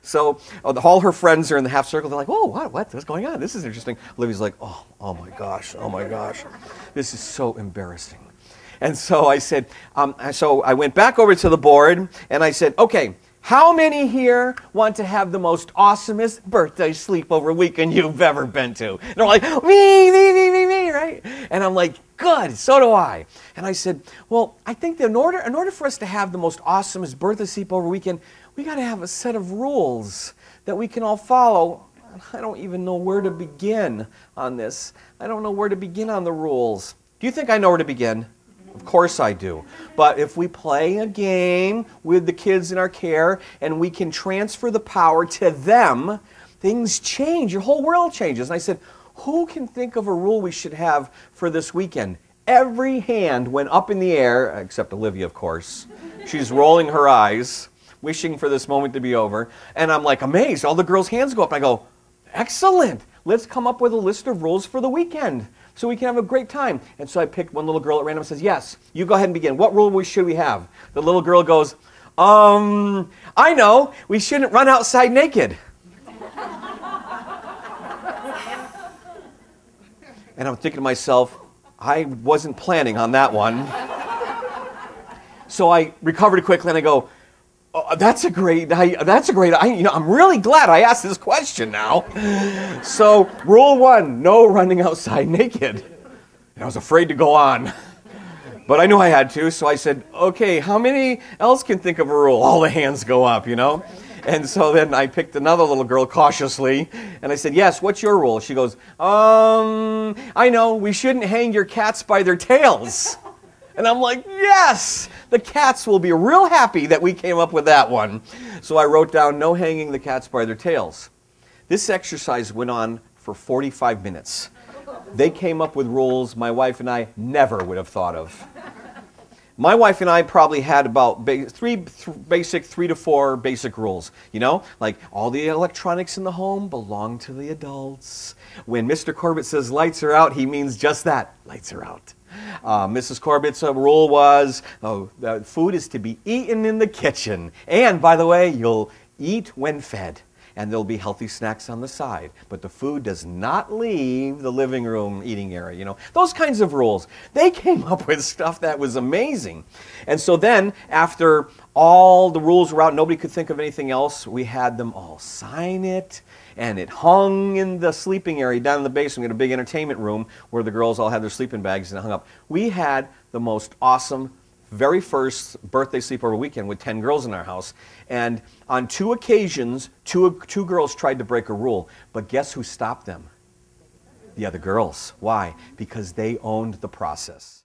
So all her friends are in the half circle. They're like, oh, what's going on? This is interesting. Olivia's like, oh my gosh. This is so embarrassing. And so I said, so I went back over to the board and I said, okay, how many here want to have the most awesomest birthday sleepover weekend you've ever been to? And they're like, me, right? And I'm like, good, so do I. And I said, well, I think that in order for us to have the most awesomest birthday sleepover weekend, we got to have a set of rules that we can all follow. I don't even know where to begin on this. I don't know where to begin on the rules. Do you think I know where to begin? Of course I do. But if we play a game with the kids in our care and we can transfer the power to them, things change. Your whole world changes. And I said, who can think of a rule we should have for this weekend? Every hand went up in the air, except Olivia, of course. She's rolling her eyes, wishing for this moment to be over. And I'm like amazed. All the girls' hands go up. I go, excellent. Let's come up with a list of rules for the weekend so we can have a great time. And so I picked one little girl at random and says, yes, you go ahead and begin. What rule should we have? The little girl goes, I know, we shouldn't run outside naked. And I'm thinking to myself, I wasn't planning on that one. So I recovered quickly and I go, that's a great, I'm really glad I asked this question now. So, rule 1, no running outside naked. And I was afraid to go on. But I knew I had to, so I said, okay, how many else can think of a rule? All the hands go up, you know? And so then I picked another little girl cautiously, and I said, yes, what's your rule? She goes, I know, we shouldn't hang your cats by their tails. And I'm like, yes, the cats will be real happy that we came up with that one. So I wrote down, no hanging the cats by their tails. This exercise went on for 45 minutes. They came up with rules my wife and I never would have thought of. My wife and I probably had about 3 to 4 basic rules. You know, like all the electronics in the home belong to the adults. When Mr. Corbett says lights are out, he means just that, lights are out. Mrs. Corbett's rule was, that food is to be eaten in the kitchen. And, by the way, you'll eat when fed. And there'll be healthy snacks on the side. But the food does not leave the living room eating area. You know, those kinds of rules. They came up with stuff that was amazing. And so then, after all the rules were out, nobody could think of anything else, we had them all sign it. And it hung in the sleeping area down in the basement. We had a big entertainment room where the girls all had their sleeping bags and it hung up. We had the most awesome very first birthday sleepover weekend with 10 girls in our house. And on 2 occasions, two girls tried to break a rule. But guess who stopped them? The other girls. Why? Because they owned the process.